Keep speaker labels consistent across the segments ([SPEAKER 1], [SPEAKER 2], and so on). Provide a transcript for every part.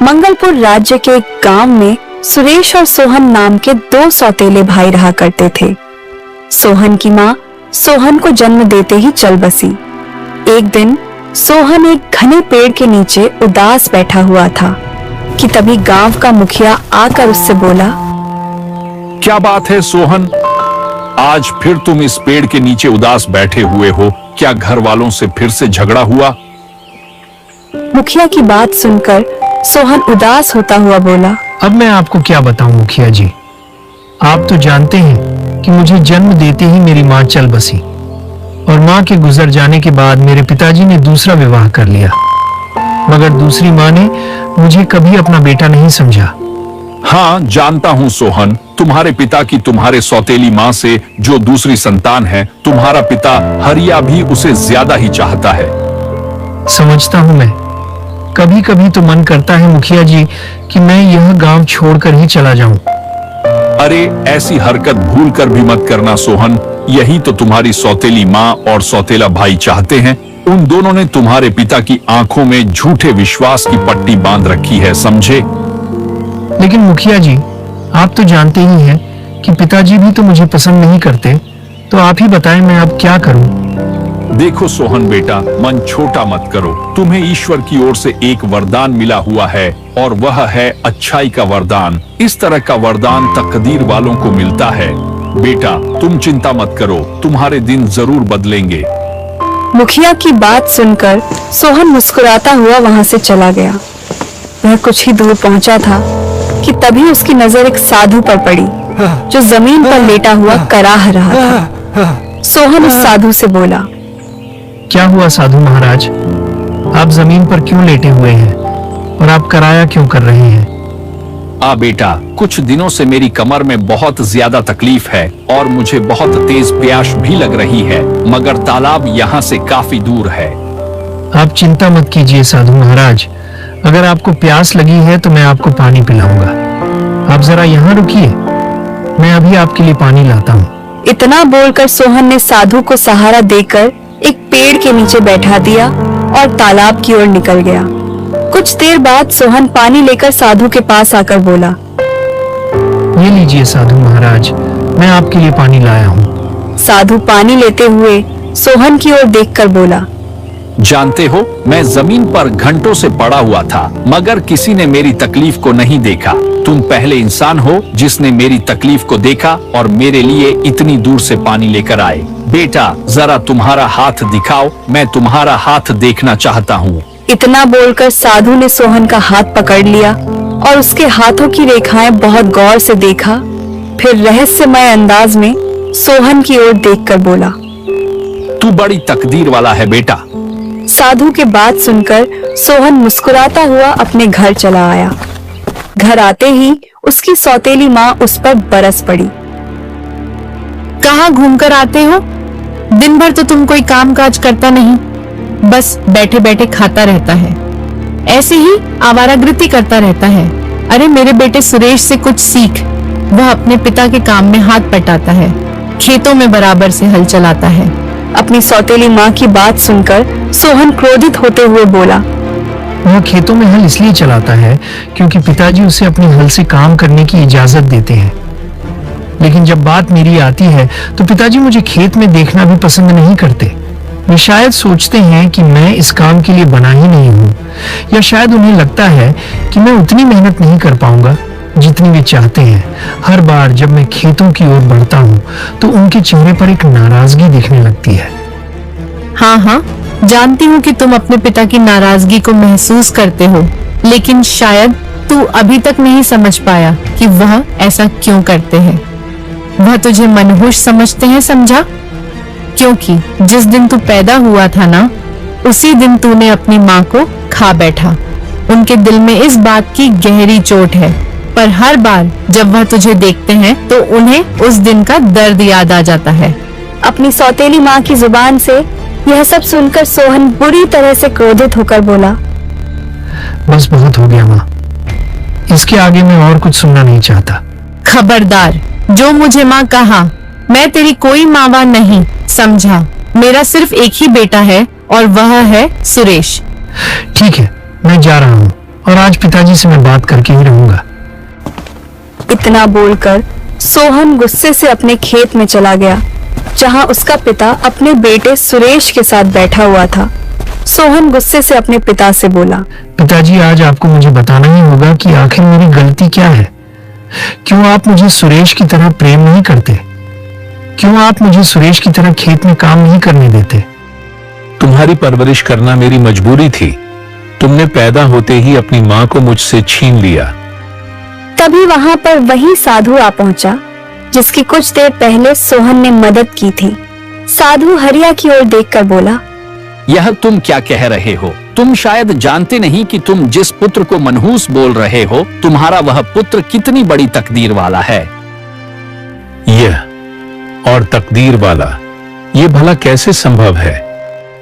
[SPEAKER 1] मंगलपुर राज्य के एक गांव में सुरेश और सोहन नाम के दो सौतेले भाई रहा करते थे। सोहन की मां सोहन को जन्म देते ही चल बसी। एक दिन सोहन एक घने पेड़ के नीचे उदास बैठा हुआ था कि तभी गांव का मुखिया आकर उससे बोला,
[SPEAKER 2] क्या बात है सोहन, आज फिर तुम इस पेड़ के नीचे उदास बैठे हुए हो? क्या घर वालों से फिर से झगड़ा हुआ?
[SPEAKER 1] मुखिया की बात सुनकर सोहन उदास होता हुआ बोला,
[SPEAKER 3] अब मैं आपको क्या बताऊं मुखिया जी, आप तो जानते हैं कि मुझे जन्म देते ही मेरी मां चल बसी और मां के गुजर जाने के बाद मेरे पिताजी ने दूसरा विवाह कर लिया, मगर दूसरी मां ने मुझे कभी अपना बेटा नहीं समझा।
[SPEAKER 2] हाँ जानता हूँ सोहन, तुम्हारे पिता की तुम्हारे सौतेली माँ से जो दूसरी संतान है, तुम्हारा पिता हरिया भी उसे ज्यादा ही चाहता है।
[SPEAKER 3] समझता हूँ मैं, कभी कभी तो मन करता है मुखिया जी कि मैं यह गांव छोड़कर ही चला जाऊं।
[SPEAKER 2] अरे ऐसी हरकत भूल कर भी मत करना सोहन, यही तो तुम्हारी सौतेली माँ और सौतेला भाई चाहते हैं। उन दोनों ने तुम्हारे पिता की आंखों में झूठे विश्वास की पट्टी बांध रखी है, समझे?
[SPEAKER 3] लेकिन मुखिया जी, आप तो जानते ही हैं कि पिताजी भी तो मुझे पसंद नहीं करते, तो आप ही बताएं मैं अब क्या करूं?
[SPEAKER 2] देखो सोहन बेटा, मन छोटा मत करो। तुम्हें ईश्वर की ओर से एक वरदान मिला हुआ है और वह है अच्छाई का वरदान। इस तरह का वरदान तकदीर वालों को मिलता है। बेटा तुम चिंता मत करो, तुम्हारे दिन जरूर बदलेंगे।
[SPEAKER 1] मुखिया की बात सुनकर सोहन मुस्कुराता हुआ वहां से चला गया। वह कुछ ही दूर पहुंचा था कि तभी उसकी नजर एक साधु पर पड़ी जो जमीन पर लेटा हुआ कराह रहा था। सोहन उस साधु से बोला,
[SPEAKER 3] क्या हुआ साधु महाराज, आप जमीन पर क्यों लेटे हुए हैं और आप कराया क्यों कर रहे हैं?
[SPEAKER 2] बेटा, कुछ दिनों से मेरी कमर में बहुत ज्यादा तकलीफ है और मुझे बहुत तेज प्यास भी लग रही है, मगर तालाब यहाँ से काफी दूर है।
[SPEAKER 3] आप चिंता मत कीजिए साधु महाराज, अगर आपको प्यास लगी है तो मैं आपको पानी पिलाऊंगा। आप जरा यहाँ रुकिए, मैं अभी आपके लिए पानी लाता हूँ।
[SPEAKER 1] इतना बोलकर सोहन ने साधु को सहारा देकर एक पेड़ के नीचे बैठा दिया और तालाब की ओर निकल गया। कुछ देर बाद सोहन पानी लेकर साधु के पास आकर बोला,
[SPEAKER 3] ये लीजिए साधु महाराज, मैं आपके लिए पानी लाया हूँ।
[SPEAKER 1] साधु पानी लेते हुए सोहन की ओर देखकर बोला,
[SPEAKER 2] जानते हो, मैं जमीन पर घंटों से पड़ा हुआ था मगर किसी ने मेरी तकलीफ को नहीं देखा। तुम पहले इंसान हो जिसने मेरी तकलीफ को देखा और मेरे लिए इतनी दूर से पानी लेकर आए। बेटा जरा तुम्हारा हाथ दिखाओ, मैं तुम्हारा हाथ देखना चाहता हूँ।
[SPEAKER 1] इतना बोलकर साधु ने सोहन का हाथ पकड़ लिया और उसके हाथों की रेखाएं बहुत गौर से देखा। फिर रहस्यमय अंदाज में सोहन की ओर देखकर बोला,
[SPEAKER 2] तू बड़ी तकदीर वाला है बेटा।
[SPEAKER 1] साधु के बात सुनकर सोहन मुस्कुराता हुआ अपने घर चला आया। घर आते ही उसकी सौतेली माँ उस पर बरस पड़ी।
[SPEAKER 4] कहाँ घूमकर आते हो? दिन भर तो तुम कोई काम काज करता नहीं, बस बैठे बैठे खाता रहता है, ऐसे ही आवारागर्दी करता रहता है। अरे मेरे बेटे सुरेश से कुछ सीख, वह अपने पिता के काम में हाथ बटाता है, खेतों में बराबर से हल चलाता है।
[SPEAKER 1] अपनी सौतेली माँ की बात सुनकर सोहन क्रोधित होते हुए बोला,
[SPEAKER 3] वह खेतों में हल इसलिए चलाता है क्योंकि पिताजी उसे अपने हल से काम करने की इजाजत देते हैं, लेकिन जब बात मेरी आती है तो पिताजी मुझे खेत में देखना भी पसंद नहीं करते। वे शायद सोचते हैं कि मैं इस काम के लिए बना ही नहीं हूँ, या शायद उन्हें लगता है कि मैं उतनी मेहनत नहीं कर पाऊंगा जितनी वे चाहते हैं। हर बार जब मैं खेतों की ओर बढ़ता हूँ तो उनके चेहरे पर एक नाराजगी दिखने लगती है।
[SPEAKER 4] हाँ हाँ, जानती हूँ कि तुम अपने पिता की नाराजगी को महसूस करते हो, लेकिन शायद तू अभी तक नहीं समझ पाया कि वह ऐसा क्यों करते हैं। वह तुझे मनहूस समझते हैं, समझा? क्योंकि जिस दिन तू पैदा हुआ था ना, उसी दिन तूने अपनी माँ को खा बैठा। उनके दिल में इस बात की गहरी चोट है, पर हर बार जब वह तुझे देखते हैं तो उन्हें उस दिन का दर्द याद आ जाता है।
[SPEAKER 1] अपनी सौतेली माँ की जुबान से यह सब सुनकर सोहन बुरी तरह से क्रोधित होकर बोला,
[SPEAKER 3] बस बहुत हो गया माँ, इसके आगे मैं और कुछ सुनना नहीं चाहता।
[SPEAKER 4] खबरदार, जो मुझे माँ कहा, मैं तेरी कोई मावा नहीं, समझा? मेरा सिर्फ एक ही बेटा है और वह है सुरेश।
[SPEAKER 3] ठीक है, मैं जा रहा हूँ और आज पिताजी से मैं बात करके ही रहूंगा।
[SPEAKER 1] इतना बोलकर सोहन गुस्से से अपने खेत में चला गया, जहां उसका पिता अपने बेटे सुरेश के साथ बैठा हुआ था। सोहन गुस्से से अपने पिता से बोला,
[SPEAKER 3] पिताजी, आज आपको मुझे बताना ही होगा कि आखिर मेरी गलती क्या है। क्यों आप मुझे सुरेश की तरह प्रेम नहीं करते? क्यों आप मुझे सुरेश की तरह खेत में काम नहीं करने देते?
[SPEAKER 5] तुम्हारी परवरिश करना मेरी मजबूरी थी। तुमने पैदा होते ही अपनी माँ को मुझसे छीन लिया।
[SPEAKER 1] तभी वहां पर वही साधु आ पहुंचा जिसकी कुछ देर पहले सोहन ने मदद की थी। साधु हरिया की ओर देखकर बोला,
[SPEAKER 2] यह तुम क्या कह रहे हो? तुम शायद जानते नहीं कि तुम जिस पुत्र को मनहूस बोल रहे हो, तुम्हारा वह पुत्र कितनी बड़ी तकदीर वाला है।
[SPEAKER 5] यह और तकदीर वाला, ये भला कैसे संभव है?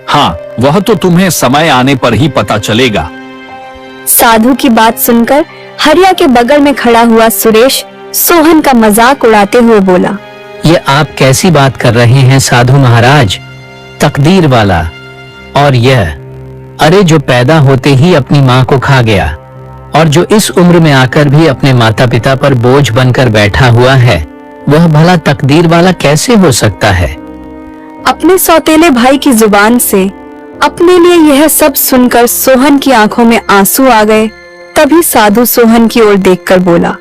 [SPEAKER 2] हाँ, वह तो तुम्हें समय आने पर ही पता चलेगा।
[SPEAKER 1] साधु की बात सुनकर हरिया के बगल में खड़ा हुआ सुरेश सोहन का मजाक उड़ाते हुए बोला,
[SPEAKER 6] ये आप कैसी बात कर रहे हैं साधु महाराज? तकदीर वाला और यह, अरे जो पैदा होते ही अपनी माँ को खा गया और जो इस उम्र में आकर भी अपने माता पिता पर बोझ बनकर बैठा हुआ है, वह भला तकदीर वाला कैसे हो सकता है?
[SPEAKER 1] अपने सौतेले भाई की जुबान से अपने लिए यह सब सुनकर सोहन की आंखों में आंसू आ गए। तभी साधु सोहन की ओर देखकर बोला,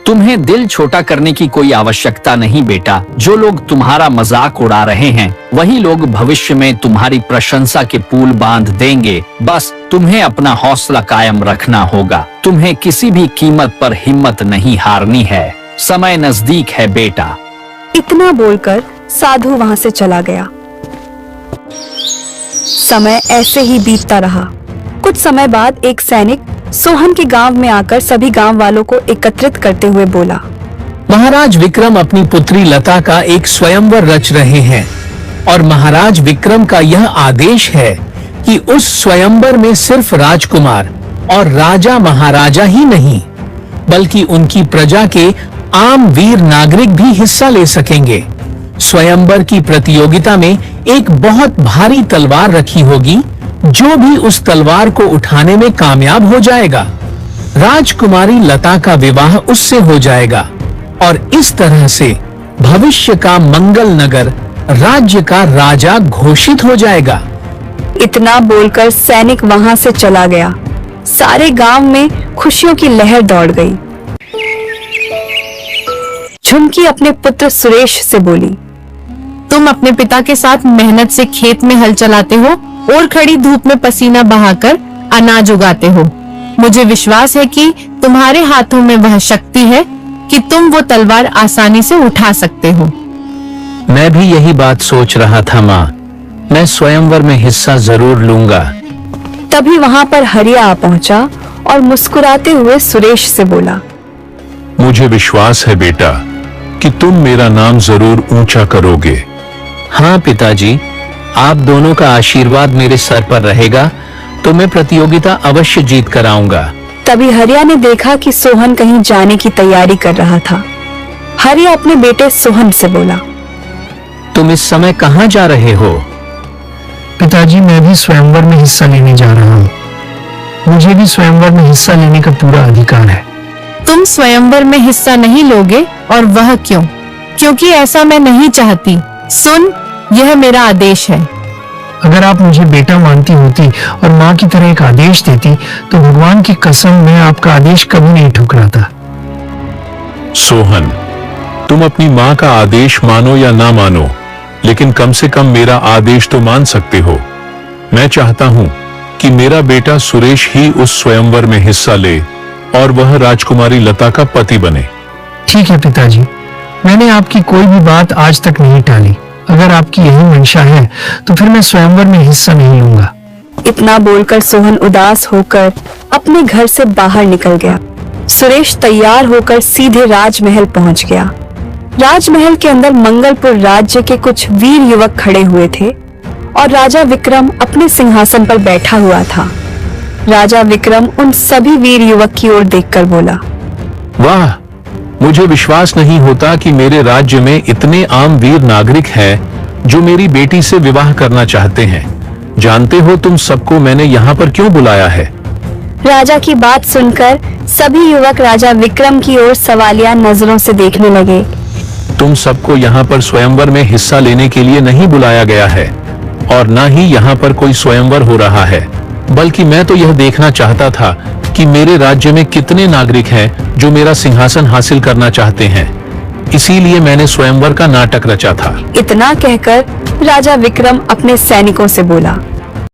[SPEAKER 2] तुम्हें दिल छोटा करने की कोई आवश्यकता नहीं बेटा। जो लोग तुम्हारा मजाक उड़ा रहे हैं, वही लोग भविष्य में तुम्हारी प्रशंसा के पुल बांध देंगे। बस तुम्हें अपना हौसला कायम रखना होगा। तुम्हें किसी भी कीमत पर हिम्मत नहीं हारनी है। समय नजदीक है बेटा।
[SPEAKER 1] इतना बोलकर साधु वहां से चला गया। समय ऐसे ही बीतता रहा। कुछ समय बाद एक सैनिक सोहन के गांव में आकर सभी गांव वालों को एकत्रित करते हुए बोला,
[SPEAKER 3] महाराज विक्रम अपनी पुत्री लता का एक स्वयंवर रच रहे हैं और महाराज विक्रम का यह आदेश है कि उस स्वयंवर में सिर्फ राजकुमार और राजा महाराजा ही नहीं, बल्कि उनकी प्रजा के आम वीर नागरिक भी हिस्सा ले सकेंगे। स्वयंवर की प्रतियोगिता में एक बहुत भारी तलवार रखी होगी। जो भी उस तलवार को उठाने में कामयाब हो जाएगा, राजकुमारी लता का विवाह उससे हो जाएगा और इस तरह से भविष्य का मंगल नगर राज्य का राजा घोषित हो जाएगा।
[SPEAKER 1] इतना बोलकर सैनिक वहां से चला गया। सारे गांव में खुशियों की लहर दौड़ गई। झुमकी अपने पुत्र सुरेश से बोली,
[SPEAKER 4] तुम अपने पिता के साथ मेहनत से खेत में हल चलाते हो और खड़ी धूप में पसीना बहाकर अनाज उगाते हो। मुझे विश्वास है कि तुम्हारे हाथों में वह शक्ति है कि तुम वो तलवार आसानी से उठा सकते हो।
[SPEAKER 6] मैं भी यही बात सोच रहा था माँ। मैं स्वयंवर में हिस्सा जरूर लूंगा।
[SPEAKER 1] तभी वहां पर हरिया आ पहुंचा और मुस्कुराते हुए सुरेश से बोला,
[SPEAKER 5] मुझे विश्वास है बेटा कि तुम मेरा नाम जरूर ऊंचा करोगे।
[SPEAKER 6] हाँ पिताजी, आप दोनों का आशीर्वाद मेरे सर पर रहेगा तो मैं प्रतियोगिता अवश्य जीत कर आऊंगा।
[SPEAKER 1] तभी हरिया ने देखा कि सोहन कहीं जाने की तैयारी कर रहा था। हरिया अपने बेटे सोहन से बोला,
[SPEAKER 6] तुम इस समय कहाँ जा रहे हो?
[SPEAKER 3] पिताजी, मैं भी स्वयंवर में हिस्सा लेने जा रहा हूँ। मुझे भी स्वयंवर में हिस्सा लेने का पूरा अधिकार है।
[SPEAKER 4] तुम स्वयंवर में हिस्सा नहीं लोगे, और वह क्यों? क्योंकि ऐसा मैं नहीं चाहती। सुन, यह मेरा आदेश है।
[SPEAKER 3] अगर आप मुझे बेटा मानती होती और माँ की तरह एक आदेश देती तो भगवान की कसम मैं आपका आदेश कभी नहीं ठुकराता।
[SPEAKER 5] सोहन, तुम अपनी माँ का आदेश मानो या ना मानो, लेकिन कम से कम मेरा आदेश तो मान सकते हो। मैं चाहता हूँ कि मेरा बेटा सुरेश ही उस स्वयंवर में हिस्सा ले और वह राजकुमारी लता का पति बने।
[SPEAKER 3] ठीक है पिताजी, मैंने आपकी कोई भी बात आज तक नहीं टाली। अगर आपकी यही मंशा है तो फिर मैं स्वयंवर में हिस्सा नहीं लूंगा।
[SPEAKER 1] इतना बोलकर सोहन उदास होकर अपने घर से बाहर निकल गया। सुरेश तैयार होकर सीधे राजमहल पहुंच गया। राजमहल के अंदर मंगलपुर राज्य के कुछ वीर युवक खड़े हुए थे और राजा विक्रम अपने सिंहासन पर बैठा हुआ था। राजा विक्रम उन सभी वीर युवक की ओर देखकर बोला,
[SPEAKER 5] वाह, मुझे विश्वास नहीं होता कि मेरे राज्य में इतने आम वीर नागरिक हैं जो मेरी बेटी से विवाह करना चाहते हैं। जानते हो तुम सबको मैंने यहाँ पर क्यों बुलाया है?
[SPEAKER 1] राजा की बात सुनकर सभी युवक राजा विक्रम की ओर सवालिया नजरों से देखने लगे।
[SPEAKER 5] तुम सबको यहाँ पर स्वयंवर में हिस्सा लेने के लिए नहीं बुलाया गया है और न ही यहाँ पर कोई स्वयंवर हो रहा है, बल्कि मैं तो यह देखना चाहता था कि मेरे राज्य में कितने नागरिक हैं जो मेरा सिंहासन हासिल करना चाहते हैं। इसीलिए मैंने स्वयंवर का नाटक रचा था।
[SPEAKER 1] इतना कहकर राजा विक्रम अपने सैनिकों से बोला,